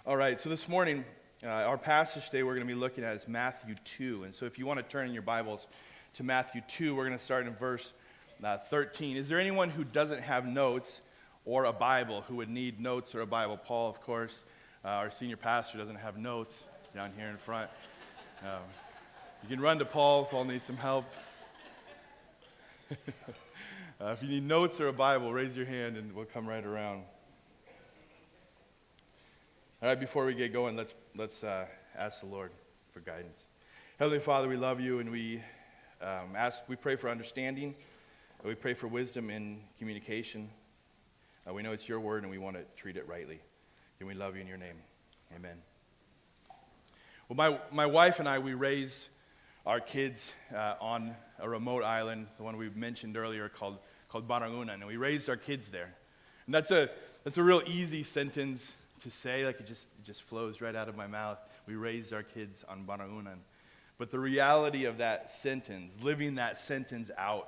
All right, so this morning, our passage today we're going to be looking at is Matthew 2. And so if you want to turn in your Bibles to Matthew 2, we're going to start in verse 13. Is there anyone who doesn't have notes or a Bible who would need notes or a Bible? Paul, of course, our senior pastor, doesn't have notes down here in front. You can run to Paul if Paul needs some help. If you need notes or a Bible, raise your hand and we'll come right around. All right, before we get going, let's ask the Lord for guidance. Heavenly Father, we love you, and we pray for understanding, and we pray for wisdom in communication. We know it's your word, and we want to treat it rightly. And we love you in your name. Amen. Well, my wife and I, we raised our kids on a remote island, the one we mentioned earlier, called Baranguna, and we raised our kids there. And that's a real easy sentence to say, like it just flows right out of my mouth. We raised our kids on Baranguna. But the reality of that sentence, living that sentence out,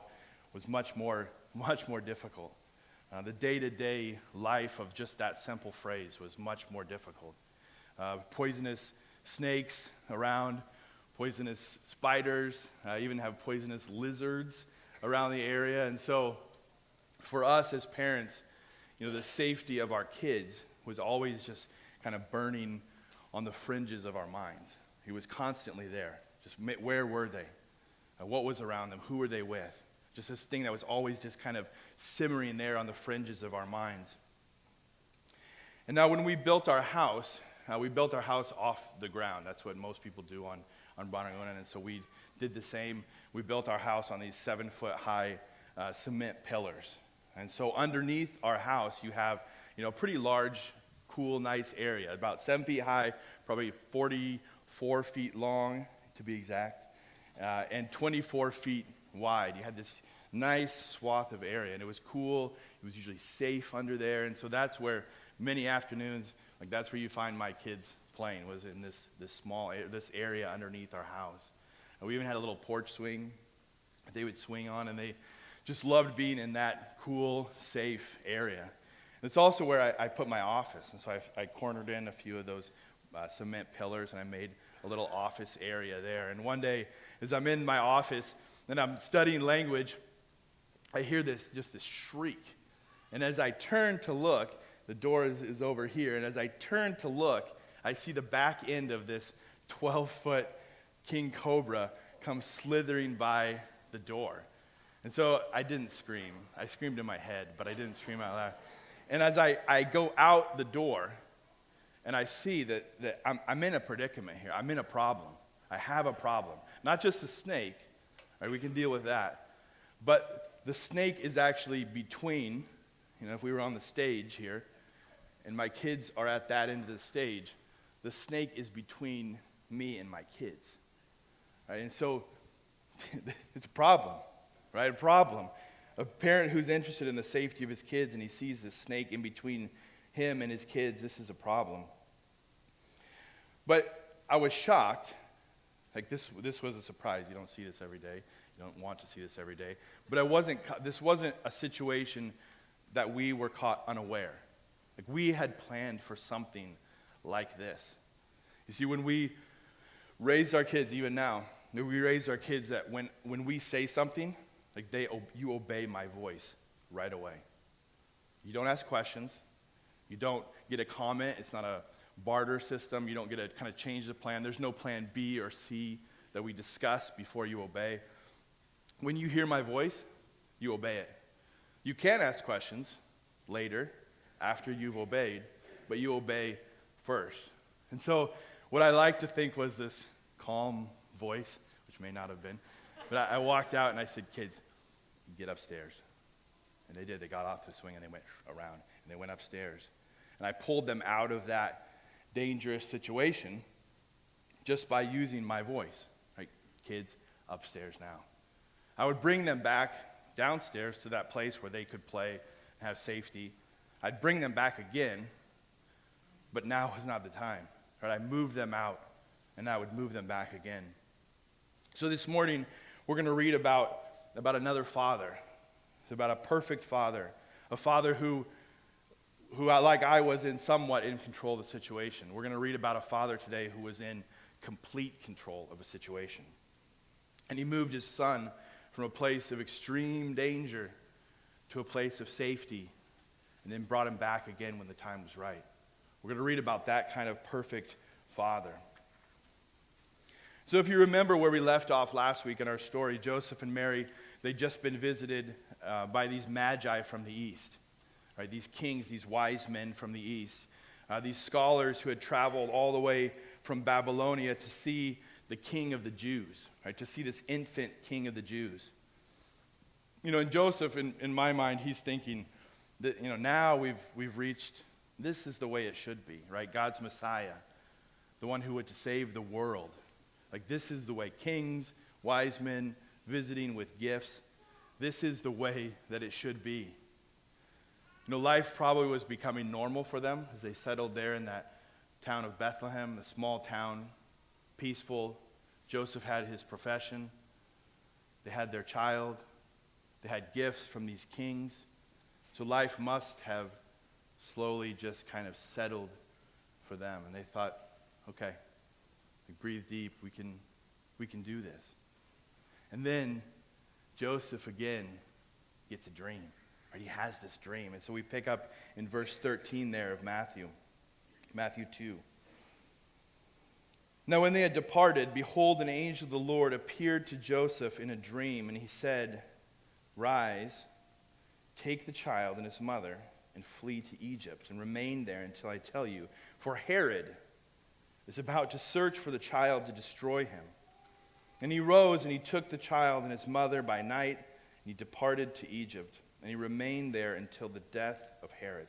was much more difficult. The day-to-day life of just that simple phrase was much more difficult. Poisonous snakes around, poisonous spiders, even have poisonous lizards around the area. And so for us as parents, the safety of our kids was always just kind of burning on the fringes of our minds. He was constantly there. Just where were they? What was around them? Who were they with? Just this thing that was always just kind of simmering there on the fringes of our minds. And now when we built our house off the ground. That's what most people do on Baranguna. And so we did the same. We built our house on these 7-foot-high cement pillars. And so underneath our house, you have a pretty large, cool, nice area, about 7 feet high, probably 44 feet long, to be exact, and 24 feet wide. You had this nice swath of area, and it was cool. It was usually safe under there, and so that's where many afternoons, that's where you find my kids playing, was in this small area underneath our house. And we even had a little porch swing that they would swing on, and they just loved being in that cool, safe area. It's also where I put my office, and so I cornered in a few of those cement pillars, and I made a little office area there. And one day, as I'm in my office, and I'm studying language, I hear this shriek. And as I turn to look, the door is over here, and as I turn to look, I see the back end of this 12-foot king cobra come slithering by the door. And so I didn't scream. I screamed in my head, but I didn't scream out loud. And as I go out the door, and I see that I'm in a predicament here. I'm in a problem. I have a problem. Not just the snake, right? We can deal with that. But the snake is actually between, if we were on the stage here, and my kids are at that end of the stage, the snake is between me and my kids. Right? And so it's a problem, right? A problem. A parent who's interested in the safety of his kids and he sees this snake in between him and his kids, this is a problem. But I was shocked. This was a surprise. You don't see this every day. You don't want to see this every day. But this wasn't a situation that we were caught unaware. We had planned for something like this. You see, when we raised our kids, even now, we raise our kids that when we say something, you obey my voice right away. You don't ask questions. You don't get a comment. It's not a barter system. You don't get to kind of change the plan. There's no plan B or C that we discuss before you obey. When you hear my voice, you obey it. You can ask questions later after you've obeyed, but you obey first. And so what I like to think was this calm voice, which may not have been, but I walked out and I said, kids, get upstairs. And they did. They got off the swing and they went around and they went upstairs. And I pulled them out of that dangerous situation just by using my voice. Like, kids, upstairs now. I would bring them back downstairs to that place where they could play and have safety. I'd bring them back again, but now was not the time. Right? I moved them out and I would move them back again. So this morning, we're going to read about another father. It's about a perfect father, a father who like I was somewhat in control of the situation. We're going to read about a father today who was in complete control of a situation. And he moved his son from a place of extreme danger to a place of safety, and then brought him back again when the time was right. We're going to read about that kind of perfect father. So if you remember where we left off last week in our story, Joseph and Mary, they'd just been visited by these magi from the east. Right, these kings, these wise men from the east, these scholars who had traveled all the way from Babylonia to see the king of the Jews, right, to see this infant king of the Jews. And Joseph, in my mind, he's thinking that, now we've reached, this is the way it should be, right? God's Messiah, the one who would to save the world. Like, this is the way. Kings, wise men, visiting with gifts, this is the way that it should be. Life probably was becoming normal for them as they settled there in that town of Bethlehem, the small town, peaceful. Joseph had his profession. They had their child. They had gifts from these kings. So life must have slowly just kind of settled for them. And they thought, okay, we breathe deep. We can do this. And then Joseph again gets a dream. He has this dream. And so we pick up in verse 13 there of Matthew 2. Now when they had departed, behold, an angel of the Lord appeared to Joseph in a dream, and he said, Rise, take the child and his mother, and flee to Egypt, and remain there until I tell you. For Herod is about to search for the child to destroy him. And he rose, and he took the child and his mother by night, and he departed to Egypt. And he remained there until the death of Herod.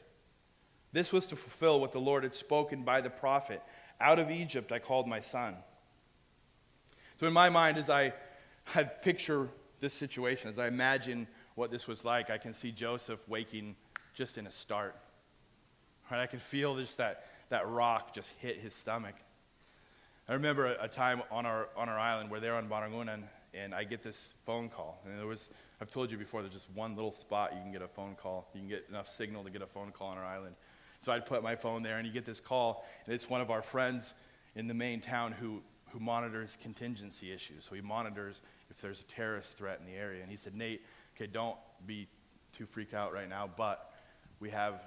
This was to fulfill what the Lord had spoken by the prophet. Out of Egypt I called my son. So in my mind, as I picture this situation, as I imagine what this was like, I can see Joseph waking just in a start. Right? I can feel just that rock just hit his stomach. I remember a time on our island where they're on Baranguna, and I get this phone call. And I've told you before, there's just one little spot you can get a phone call. You can get enough signal to get a phone call on our island. So I'd put my phone there, and you get this call, and it's one of our friends in the main town who monitors contingency issues. So he monitors if there's a terrorist threat in the area. And he said, Nate, okay, don't be too freaked out right now, but we have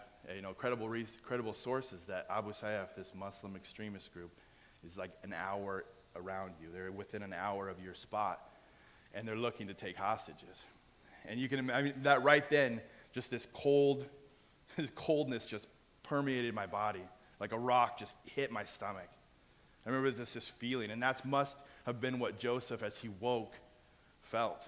credible sources that Abu Sayyaf, this Muslim extremist group, is like an hour around you. They're within an hour of your spot, and they're looking to take hostages. And you can imagine that right then, just this coldness just permeated my body, like a rock just hit my stomach. I remember this feeling, and that must have been what Joseph, as he woke, felt.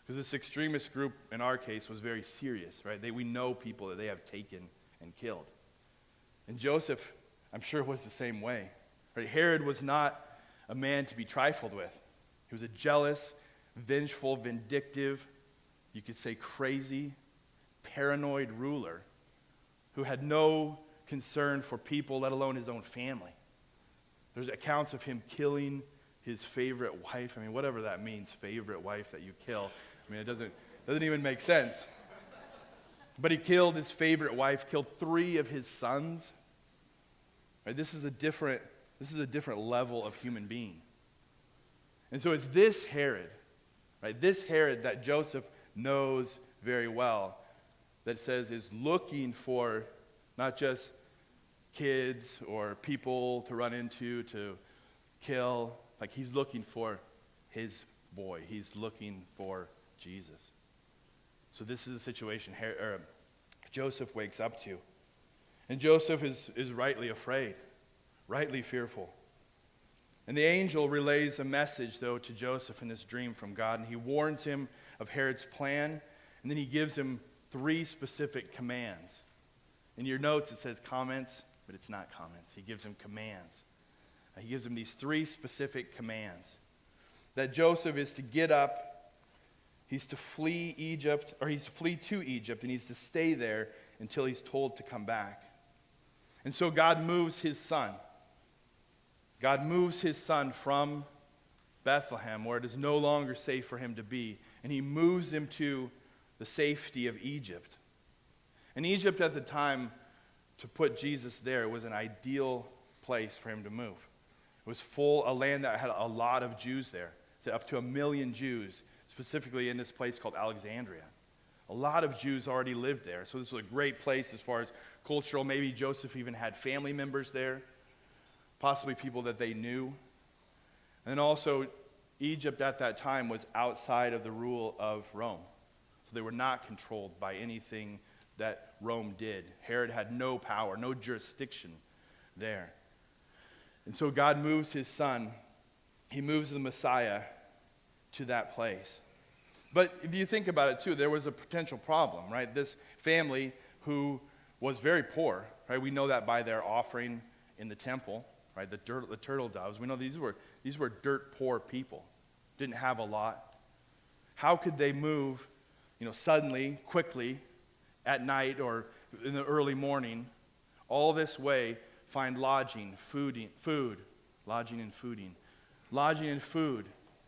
Because this extremist group, in our case, was very serious, right? We know people that they have taken and killed. And Joseph, I'm sure, was the same way. Right? Herod was not a man to be trifled with. He was a jealous, vengeful, vindictive, you could say crazy, paranoid ruler who had no concern for people, let alone his own family. There's accounts of him killing his favorite wife. I mean, whatever that means, favorite wife that you kill. I mean, it doesn't even make sense. But he killed his favorite wife, killed 3 of his sons. Right? This is a different level of human being. And so it's this Herod, right? This Herod that Joseph knows very well, that says is looking for not just kids or people to run into, to kill. Like, he's looking for his boy. He's looking for Jesus. So this is the situation Joseph wakes up to. And Joseph is rightly afraid, rightly fearful. And the angel relays a message, though, to Joseph in this dream from God. And he warns him of Herod's plan. And then he gives him 3 specific commands. In your notes, it says comments, but it's not comments. He gives him commands. He gives him these 3 specific commands. That Joseph is to get up, he's to flee Egypt, or he's to flee to Egypt, and he's to stay there until he's told to come back. And so God moves his son. God moves his son from Bethlehem, where it is no longer safe for him to be, and he moves him to the safety of Egypt. And Egypt at the time to put Jesus there, it was an ideal place for him to move. It was a land that had a lot of Jews there, so up to 1 million Jews, specifically in this place called Alexandria. A lot of Jews already lived there, so this was a great place as far as cultural. Maybe Joseph even had family members there, possibly people that they knew. And also, Egypt at that time was outside of the rule of Rome. So they were not controlled by anything that Rome did. Herod had no power, no jurisdiction there. And so God moves his son, he moves the Messiah to that place. But if you think about it too, there was a potential problem, right? This family who was very poor, right? We know that by their offering in the temple, right? The turtle doves. We know these were dirt poor people, didn't have a lot. How could they move, suddenly, quickly, at night or in the early morning, all this way, find lodging and food?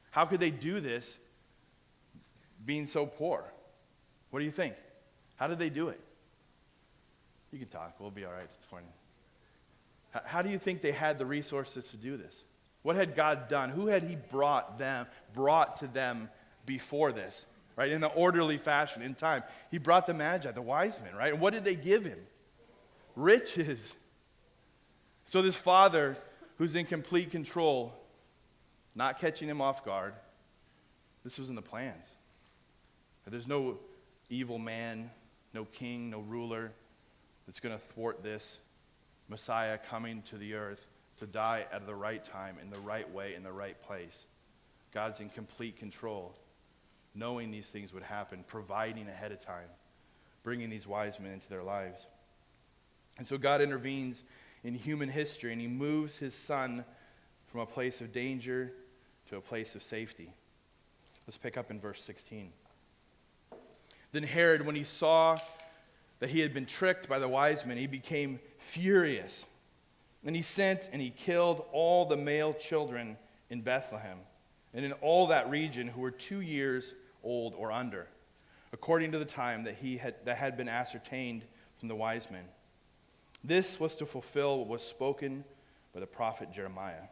How could they do this being so poor? What do you think? How did they do it? You can talk. We'll be all right this morning. How do you think they had the resources to do this? What had God done? Who had he brought to them before this? Right? In an orderly fashion, in time. He brought the Magi, the wise men, right? And what did they give him? Riches. So this father who's in complete control, not catching him off guard, this was in the plans. There's no evil man, no king, no ruler that's going to thwart this Messiah coming to the earth to die at the right time, in the right way, in the right place. God's in complete control, knowing these things would happen, providing ahead of time, bringing these wise men into their lives. And so God intervenes in human history, and he moves his son from a place of danger to a place of safety. Let's pick up in verse 16. Then Herod, when he saw that he had been tricked by the wise men, he became furious. And he sent and he killed all the male children in Bethlehem and in all that region who were 2 years old or under, according to the time that had been ascertained from the wise men. This was to fulfill what was spoken by the prophet Jeremiah.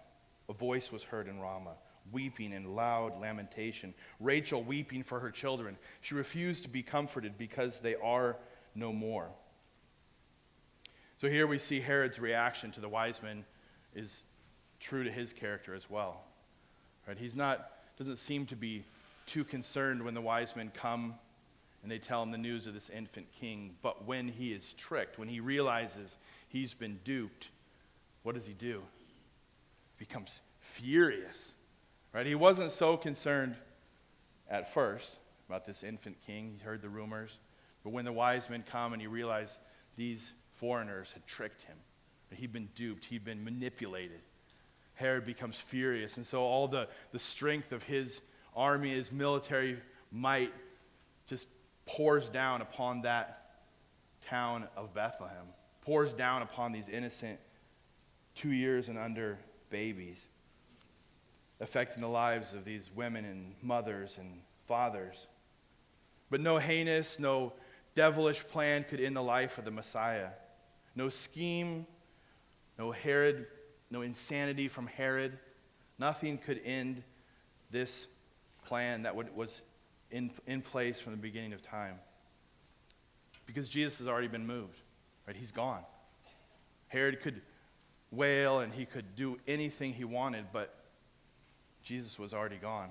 A voice was heard in Ramah, weeping and loud lamentation, Rachel weeping for her children. She refused to be comforted because they are no more. So here we see Herod's reaction to the wise men is true to his character as well. Right? Doesn't seem to be too concerned when the wise men come and they tell him the news of this infant king. But when he is tricked, when he realizes he's been duped, what does he do? He becomes furious. Right? He wasn't so concerned at first about this infant king. He heard the rumors. But when the wise men come and he realized these foreigners had tricked him, that he'd been duped, he'd been manipulated, Herod becomes furious. And so all the strength of his army, his military might just pours down upon that town of Bethlehem, pours down upon these innocent 2 years and under babies, affecting the lives of these women and mothers and fathers. But no heinous, no devilish plan could end the life of the Messiah. No scheme, no Herod, no insanity from Herod. Nothing could end this plan that was in place from the beginning of time. Because Jesus has already been moved. Right? He's gone. Herod could wail and he could do anything he wanted, but Jesus was already gone.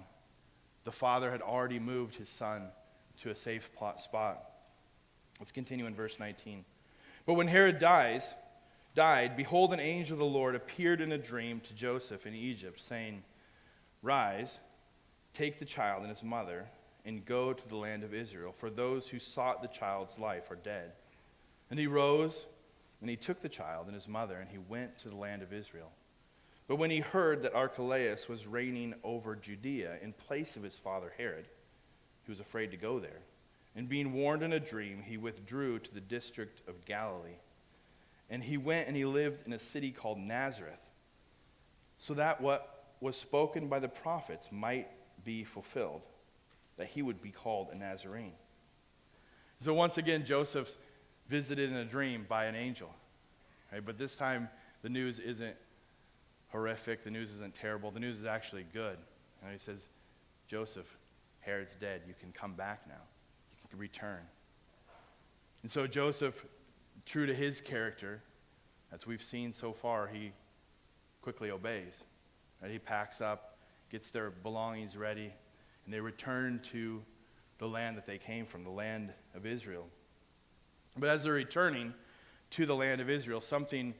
The Father had already moved his Son to a safe spot. Let's continue in verse 19. But when Herod died, behold, an angel of the Lord appeared in a dream to Joseph in Egypt, saying, Rise, take the child and his mother, and go to the land of Israel, for those who sought the child's life are dead. And he rose, and he took the child and his mother, and he went to the land of Israel. But when he heard that Archelaus was reigning over Judea in place of his father Herod, he was afraid to go there. And being warned in a dream, he withdrew to the district of Galilee. And he went and he lived in a city called Nazareth, so that what was spoken by the prophets might be fulfilled, that he would be called a Nazarene. So once again, Joseph's visited in a dream by an angel. right? But this time, the news isn't horrific. The news isn't terrible. The news is actually good. And he says, Joseph, Herod's dead. You can come back now. You can return. And so Joseph, true to his character, as we've seen so far, he quickly obeys. Right? He packs up, gets their belongings ready, and they return to the land that they came from, the land of Israel. But as they're returning to the land of Israel, something,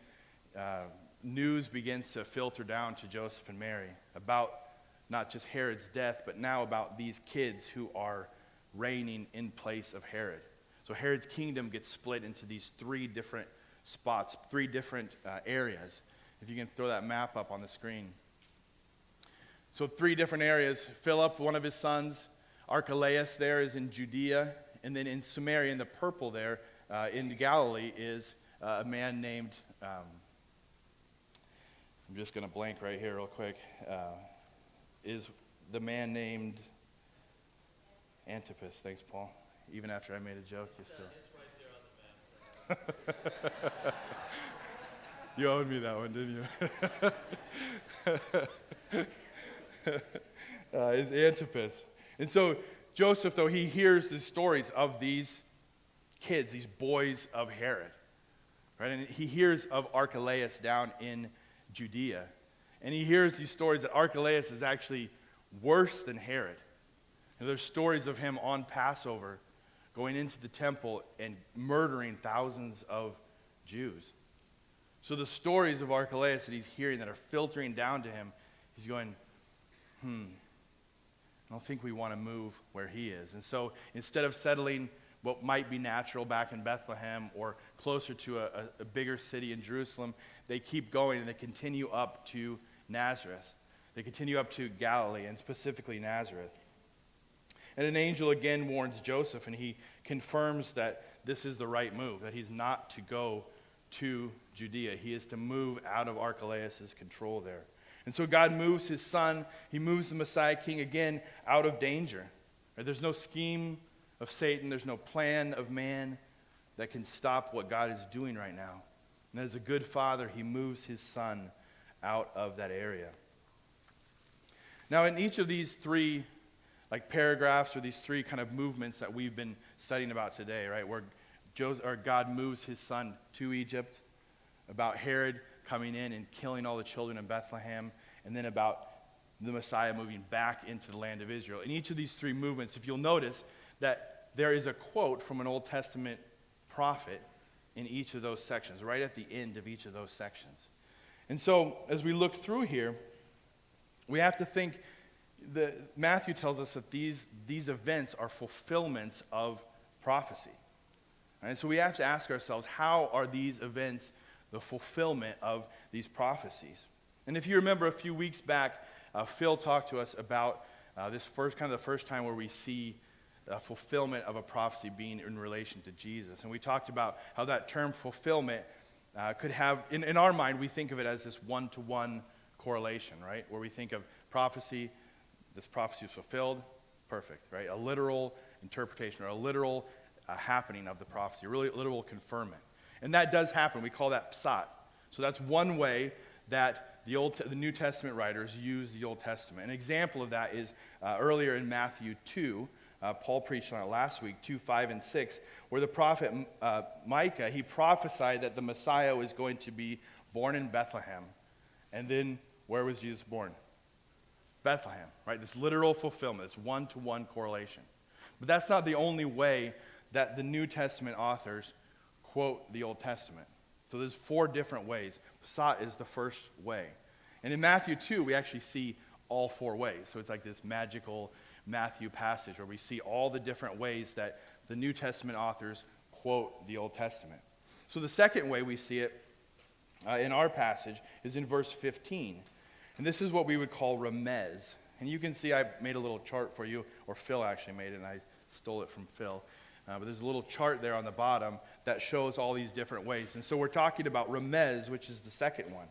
news begins to filter down to Joseph and Mary about not just Herod's death, but now about these kids who are reigning in place of Herod. So Herod's kingdom gets split into these three different spots, three different areas. If you can throw that map up on the screen. So three different areas. Philip, one of his sons, Archelaus there is in Judea, and then in Samaria, in the purple there, in Galilee, is a man named, I'm just going to blank right here real quick, is the man named Antipas. Thanks, Paul. Even after I made a joke, you still. It's right there on the map. You owed me that one, didn't you? Is Antipas. And so Joseph, though, he hears the stories of these kids, these boys of Herod. Right? And he hears of Archelaus down in Judea. And he hears these stories that Archelaus is actually worse than Herod. And there's stories of him on Passover going into the temple and murdering thousands of Jews. So the stories of Archelaus that he's hearing that are filtering down to him, he's going, I don't think we want to move where he is. And so instead of settling what might be natural back in Bethlehem or closer to a bigger city in Jerusalem, they keep going and they continue up to Nazareth. They continue up to Galilee, and specifically Nazareth. And an angel again warns Joseph, and he confirms that this is the right move, that he's not to go to Judea. He is to move out of Archelaus' control there. And so God moves his son, he moves the Messiah King again out of danger. There's no scheme of Satan, there's no plan of man that can stop what God is doing right now. And as a good father, he moves his son out of that area. Now in each of these three paragraphs or these three kind of movements that we've been studying about today, right, where God moves his son to Egypt, about Herod coming in and killing all the children in Bethlehem, and then about the Messiah moving back into the land of Israel. In each of these three movements, if you'll notice that there is a quote from an Old Testament prophet in each of those sections, right at the end of each of those sections. And so as we look through here, we have to think Matthew tells us that these events are fulfillments of prophecy. And so we have to ask ourselves, how are these events the fulfillment of these prophecies? And if you remember a few weeks back, Phil talked to us about the first time where we see fulfillment of a prophecy being in relation to Jesus. And we talked about how that term fulfillment could have, in our mind, we think of it as this one-to-one correlation, right? Where we think of prophecy, this prophecy is fulfilled, perfect, right? A literal interpretation or a literal happening of the prophecy, a really literal conferment. And that does happen. We call that psat. So that's one way that the New Testament writers use the Old Testament. An example of that is earlier in Matthew 2, Paul preached on it last week, 2, 5, and 6, where the prophet Micah, he prophesied that the Messiah was going to be born in Bethlehem. And then where was Jesus born? Bethlehem, right? This literal fulfillment, this one-to-one correlation. But that's not the only way that the New Testament authors quote the Old Testament. So there's 4 different ways. Psat is the first way. And in Matthew 2, we actually see all 4 ways. So it's like this magical Matthew passage where we see all the different ways that the New Testament authors quote the Old Testament. So the second way we see it in our passage is in verse 15. And this is what we would call remez. And you can see I made a little chart for you, or Phil actually made it, and I stole it from Phil. But there's a little chart there on the bottom that shows all these different ways. And so we're talking about remez, which is the second one.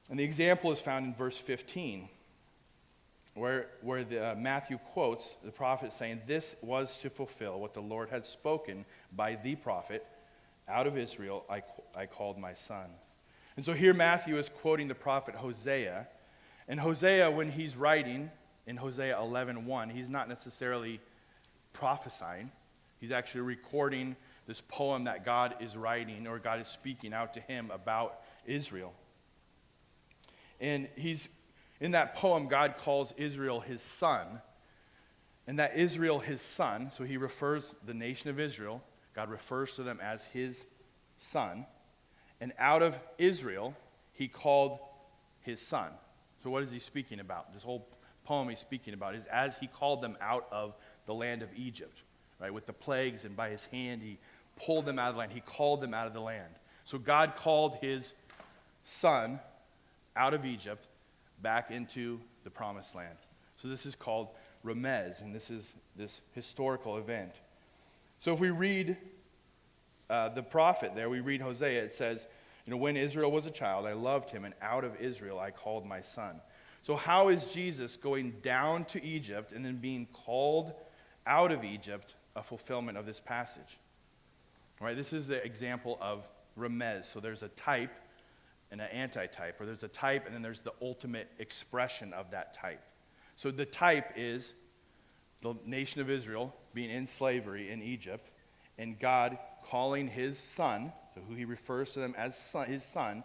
And the example is found in verse 15, where Matthew quotes the prophet saying, "This was to fulfill what the Lord had spoken by the prophet Out of Israel I called my son. And so here Matthew is quoting the prophet Hosea. And Hosea, when he's writing in Hosea 11:1, he's not necessarily prophesying. He's actually recording this poem that God is writing, or God is speaking out to him about Israel. And in that poem, God calls Israel his son. And that Israel his son, so he refers the nation of Israel, God refers to them as his son. And out of Israel, he called his son. So what is he speaking about? This whole poem he's speaking about is as he called them out of the land of Egypt, right? With the plagues, and by his hand he pulled them out of the land. He called them out of the land. So God called his son out of Egypt back into the promised land. So this is called Remez, and this is this historical event. So if we read the prophet there, we read Hosea, it says, when Israel was a child, I loved him, and out of Israel I called my son. So how is Jesus going down to Egypt and then being called out of Egypt a fulfillment of this passage? All right, this is the example of Remez. So there's a type and an antitype, or there's a type and then there's the ultimate expression of that type. So the type is the nation of Israel being in slavery in Egypt, and God calling his son, so who he refers to them as his son,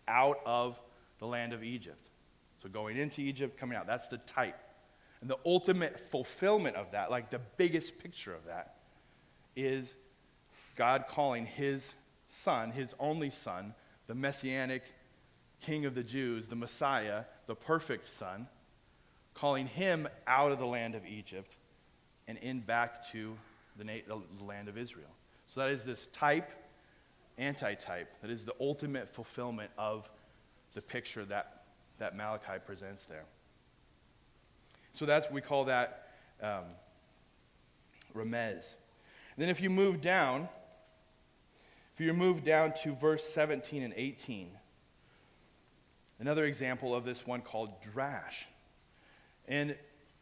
out of the land of Egypt. So going into Egypt, coming out, that's the type. And the ultimate fulfillment of that, like the biggest picture of that, is God calling his son, his only son, the messianic king of the Jews, the Messiah, the perfect son, calling him out of the land of Egypt and in back to the land of Israel. So that is this type, antitype, that is the ultimate fulfillment of the picture that Malachi presents there. So we call that Remez. And then if you move down to verse 17 and 18, another example of this one called Drash. And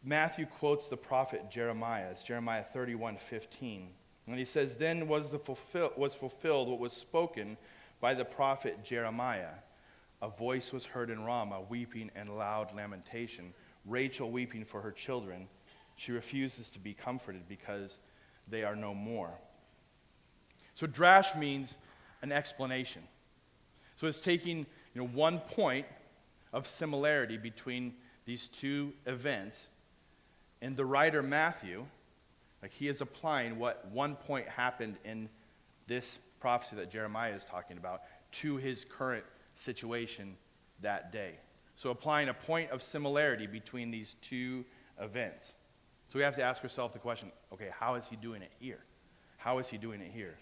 Matthew quotes the prophet Jeremiah. It's Jeremiah 31:15. And he says, then was fulfilled what was spoken by the prophet Jeremiah. A voice was heard in Ramah, weeping and loud lamentation, Rachel weeping for her children. She refuses to be comforted because they are no more. So drash means an explanation. So it's taking one point of similarity between these two events, and the writer Matthew, he is applying what one point happened in this prophecy that Jeremiah is talking about to his current situation that day. So applying a point of similarity between these two events. So we have to ask ourselves the question, okay, how is he doing it here? How is he doing it here?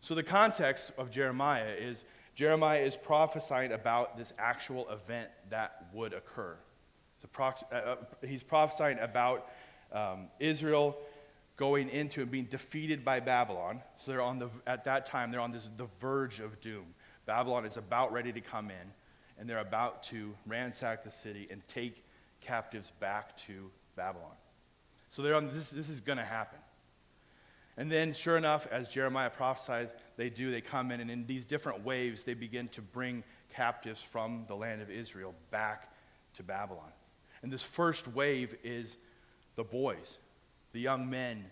So the context of Jeremiah is prophesying about this actual event that would occur. He's prophesying about Israel going into and being defeated by Babylon. So at that time, they're on the verge of doom. Babylon is about ready to come in, and they're about to ransack the city and take captives back to Babylon. So they're on this is going to happen. And then, sure enough, as Jeremiah prophesies, they come in, and in these different waves, they begin to bring captives from the land of Israel back to Babylon. And this first wave is the boys, the young men,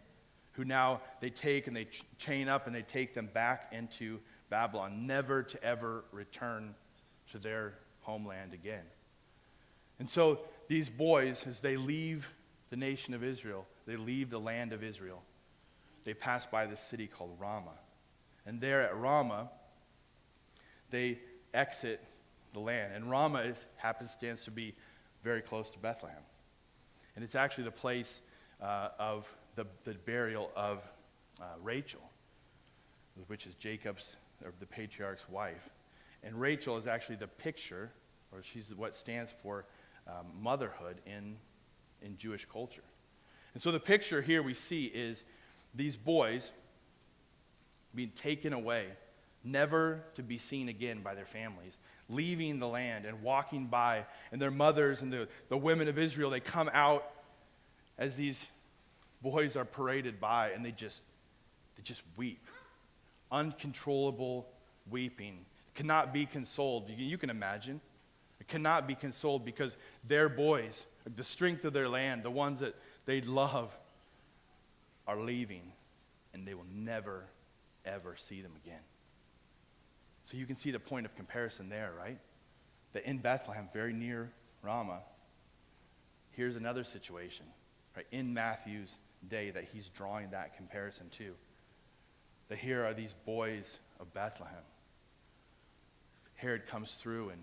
who now they take and they chain up and they take them back into Babylon, never to ever return to their homeland again. And so these boys, as they leave the nation of Israel, they leave the land of Israel, they pass by this city called Ramah. And there at Ramah, they exit the land. And Ramah happenstance to be very close to Bethlehem. And it's actually the place of the burial of Rachel, which is Jacob's, or the patriarch's wife. And Rachel is actually the picture, or she's what stands for motherhood in Jewish culture. And so the picture here we see is these boys being taken away, never to be seen again by their families, leaving the land and walking by, and their mothers and the women of Israel, they come out as these boys are paraded by, and they just weep uncontrollable weeping. It cannot be consoled. You can imagine. It cannot be consoled because their boys, the strength of their land, the ones that they love, are leaving, and they will never, ever see them again. So you can see the point of comparison there, right? That in Bethlehem, very near Ramah, here's another situation, right? In Matthew's day that he's drawing that comparison to. That here are these boys of Bethlehem. Herod comes through and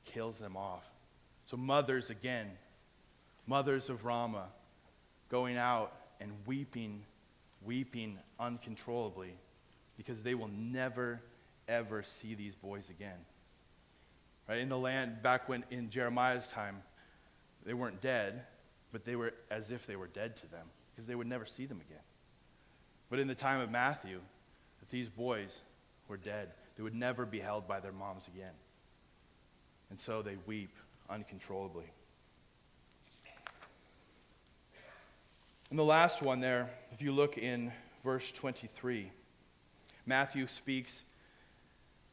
kills them off. So mothers again, mothers of Ramah, going out and weeping uncontrollably because they will never, ever see these boys again. Right? In the land, back when in Jeremiah's time, they weren't dead, but they were as if they were dead to them because they would never see them again. But in the time of Matthew, that these boys were dead. They would never be held by their moms again. And so they weep uncontrollably. And the last one there, if you look in verse 23, Matthew speaks,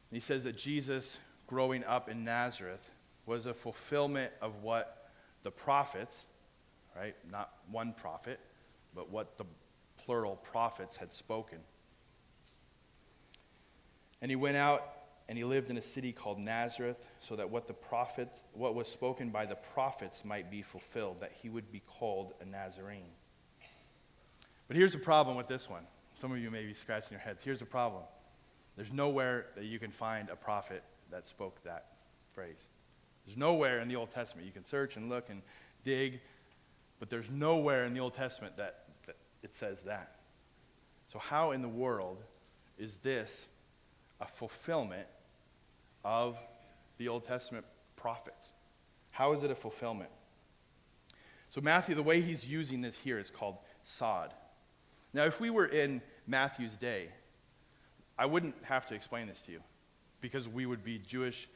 and he says that Jesus growing up in Nazareth was a fulfillment of what the prophets, right, not one prophet, but what the plural prophets had spoken. And he went out and he lived in a city called Nazareth, so that what was spoken by the prophets might be fulfilled, that he would be called a Nazarene. But here's the problem with this one. Some of you may be scratching your heads. Here's the problem. There's nowhere that you can find a prophet that spoke that phrase. There's nowhere in the Old Testament. You can search and look and dig, but there's nowhere in the Old Testament that it says that. So how in the world is this a fulfillment of the Old Testament prophets? How is it a fulfillment? So Matthew, the way he's using this here is called sod. Now, if we were in Matthew's day, I wouldn't have to explain this to you because we would be Jewish,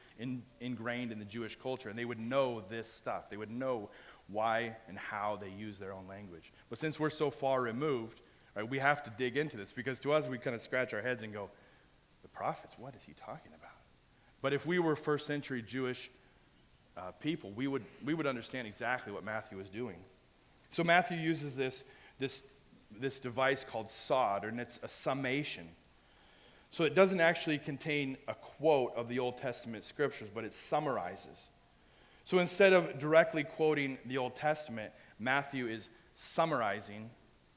ingrained in the Jewish culture, and they would know this stuff. They would know why and how they use their own language. But since we're so far removed, right, we have to dig into this because to us, we kind of scratch our heads and go, the prophets, what is he talking about? But if we were first century Jewish people, we would understand exactly what Matthew was doing. So Matthew uses this device called sod, and it's a summation. So it doesn't actually contain a quote of the Old Testament scriptures, but it summarizes. So instead of directly quoting the Old Testament, Matthew is summarizing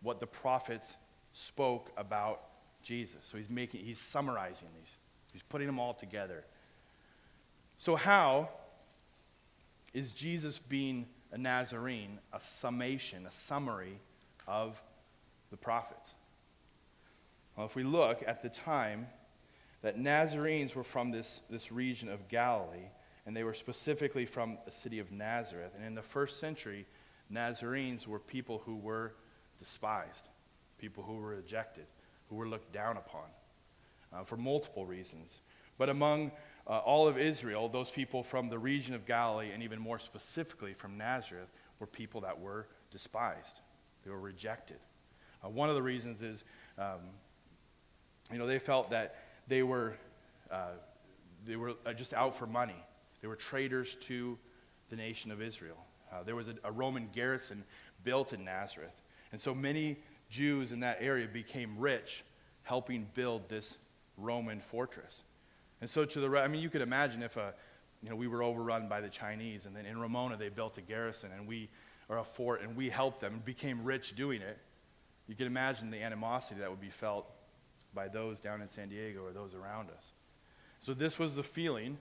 what the prophets spoke about Jesus. So he's summarizing these. He's putting them all together. So how is Jesus being a Nazarene a summation, a summary of the prophets? Well, if we look at the time that Nazarenes were from this region of Galilee, and they were specifically from the city of Nazareth. And in the first century, Nazarenes were people who were despised, people who were rejected, who were looked down upon for multiple reasons. But among all of Israel, those people from the region of Galilee, and even more specifically from Nazareth, were people that were despised. They were rejected. One of the reasons is, they felt that they were just out for money. They were traitors to the nation of Israel. There was a Roman garrison built in Nazareth. And so many Jews in that area became rich helping build this Roman fortress. And so you could imagine if we were overrun by the Chinese, and then in Ramona they built a garrison or a fort, and we helped them and became rich doing it. You can imagine the animosity that would be felt by those down in San Diego or those around us. So this was the feeling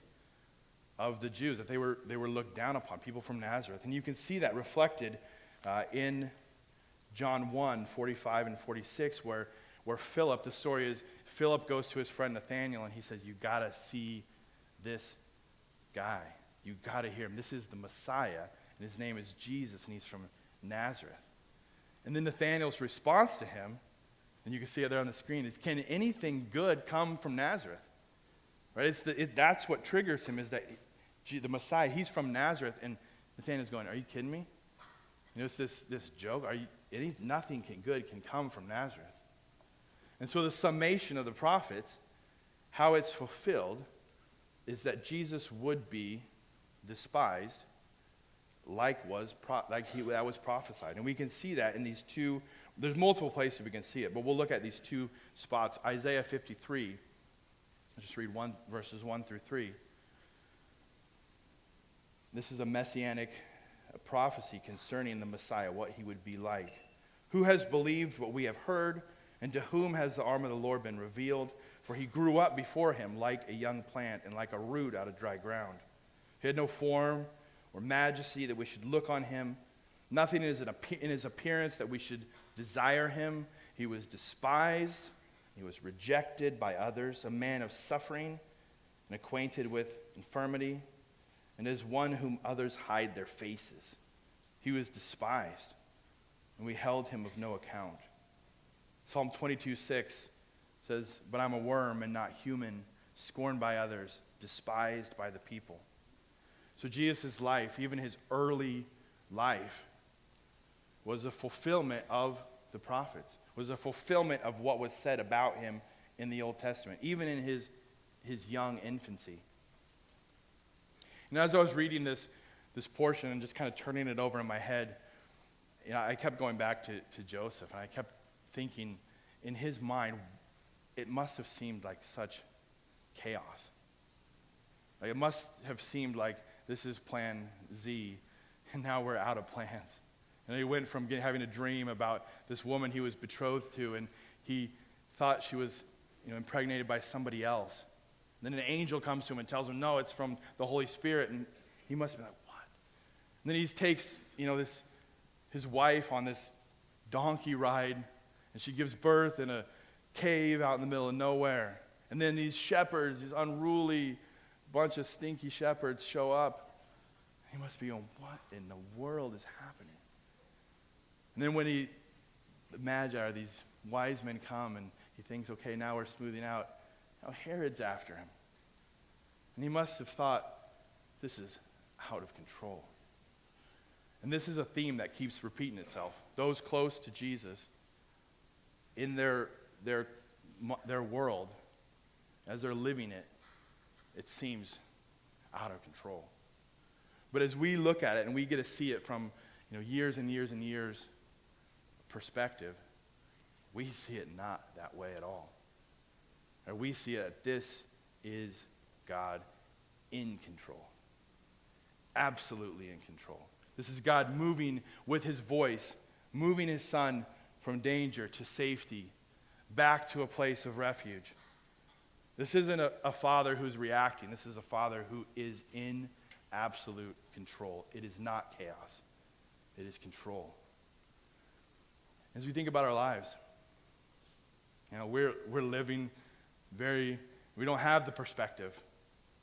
of the Jews, that they were looked down upon, people from Nazareth. And you can see that reflected in John 1, 45 and 46, where Philip, the story is, Philip goes to his friend Nathanael and he says, you got to see this guy. You got to hear him. This is the Messiah, and his name is Jesus, and he's from Nazareth. And then Nathanael's response to him, and you can see it there on the screen, is, can anything good come from Nazareth? Right? That's what triggers him, is that the Messiah, he's from Nazareth, and Nathanael's going, are you kidding me? It's this joke. Nothing good can come from Nazareth. And so the summation of the prophets, how it's fulfilled, is that Jesus would be despised that was prophesied. And we can see that in these two, there's multiple places we can see it, but we'll look at these two spots. Isaiah 53, I'll just read verses 1 through 3. This is a messianic prophecy concerning the Messiah, what he would be like. Who has believed what we have heard, and to whom has the arm of the Lord been revealed? For he grew up before him like a young plant and like a root out of dry ground. He had no form or majesty that we should look on him. Nothing in his appearance that we should desire him. He was despised. He was rejected by others, a man of suffering and acquainted with infirmity, and as one whom others hide their faces. He was despised, and we held him of no account. Psalm 22:6 says, but I'm a worm and not human, scorned by others, despised by the people. So Jesus' life, even his early life, was a fulfillment of the prophets, was a fulfillment of what was said about him in the Old Testament, even in his young infancy. And as I was reading this portion and just kind of turning it over in my head, I kept going back to Joseph, and I kept thinking, in his mind, it must have seemed like such chaos. Like it must have seemed like this is plan Z, and now we're out of plans. And he went from having a dream about this woman he was betrothed to, and he thought she was impregnated by somebody else. And then an angel comes to him and tells him, no, it's from the Holy Spirit. And he must be like, what? And then he takes his wife on this donkey ride, and she gives birth in a cave out in the middle of nowhere. And then these shepherds, these unruly bunch of stinky shepherds show up. He must be going, what in the world is happening? And then when the Magi, or these wise men, come, and he thinks, okay, now we're smoothing out. Now Herod's after him. And he must have thought, this is out of control. And this is a theme that keeps repeating itself. Those close to Jesus, in their world, as they're living it, it seems out of control. But as we look at it and we get to see it from years and years and years perspective, we see it not that way at all. Or we see it that this is God in control. Absolutely in control. This is God moving with his voice, moving his son from danger to safety, back to a place of refuge. This isn't a father who's reacting. This is a father who is in absolute control. It is not chaos. It is control. As we think about our lives, we're living we don't have the perspective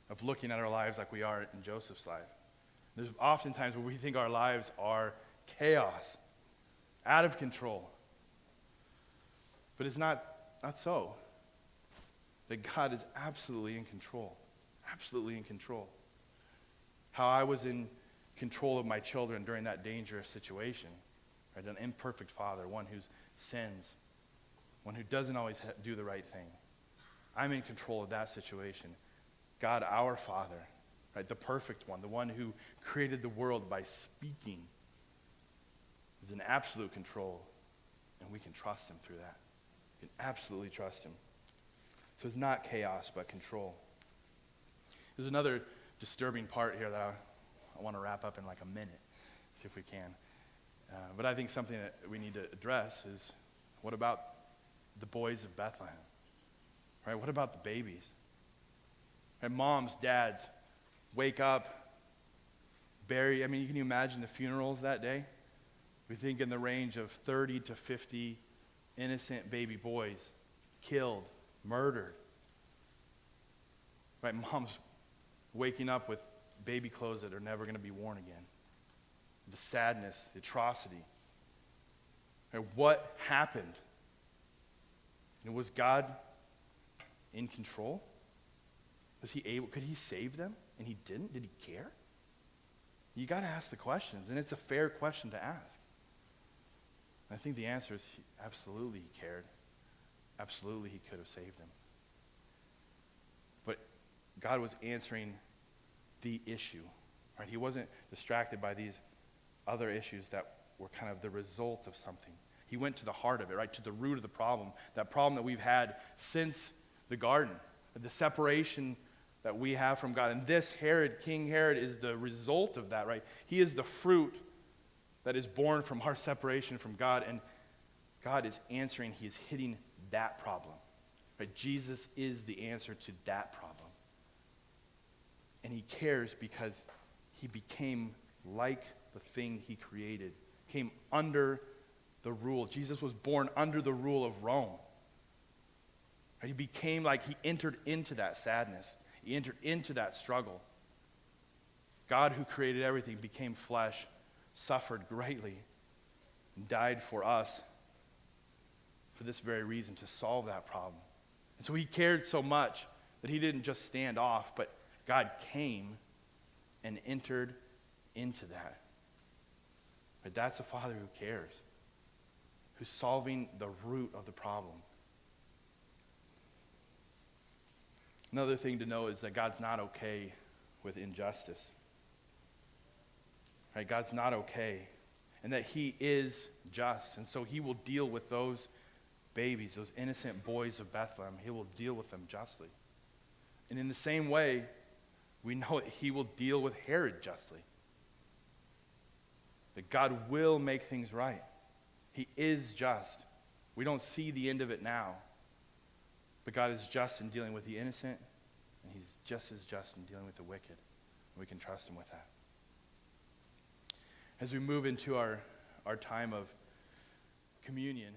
of looking at our lives like we are in Joseph's life. There's often times where we think our lives are chaos, out of control. But it's not so. That God is absolutely in control. Absolutely in control. How I was in control of my children during that dangerous situation. Right? An imperfect father, one who sins, one who doesn't always do the right thing. I'm in control of that situation. God, our Father, right, the perfect one, the one who created the world by speaking, is in absolute control, and we can trust him through that. We can absolutely trust him. So it's not chaos, but control. There's another disturbing part here that I want to wrap up in like a minute, see if we can. But I think something that we need to address is, what about the boys of Bethlehem? Right? What about the babies? Right? Moms, dads, wake up, bury. I mean, can you imagine the funerals that day? We think in the range of 30 to 50 innocent baby boys killed, murdered. Right? Moms waking up with baby clothes that are never going to be worn again. The sadness, the atrocity. Right? What happened? And was God in control? Was he able? Could he save them? And he didn't? Did he care? You got to ask the questions, and it's a fair question to ask. I think the answer is absolutely he cared. Absolutely, he could have saved him. But God was answering the issue, right? He wasn't distracted by these other issues that were kind of the result of something. He went to the heart of it, right? To the root of the problem, that problem that we've had since the garden, the separation that we have from God. And this Herod, King Herod, is the result of that, right? He is the fruit that is born from our separation from God, and God is answering, he is hitting that problem. Right? Jesus is the answer to that problem. And he cares because he became like the thing he created, came under the rule. Jesus was born under the rule of Rome. Right? He became like, he entered into that sadness. He entered into that struggle. God, who created everything, became flesh, suffered greatly, and died for us for this very reason, to solve that problem. And so he cared so much that he didn't just stand off, but God came and entered into that. But that's a Father who cares, who's solving the root of the problem. Another thing to know is that God's not okay with injustice. Right? God's not okay, and that he is just, and so he will deal with those babies, those innocent boys of Bethlehem. He will deal with them justly. And in the same way, we know that he will deal with Herod justly. That God will make things right. He is just. We don't see the end of it now. But God is just in dealing with the innocent, and he's just as just in dealing with the wicked. And we can trust him with that. As we move into our time of communion,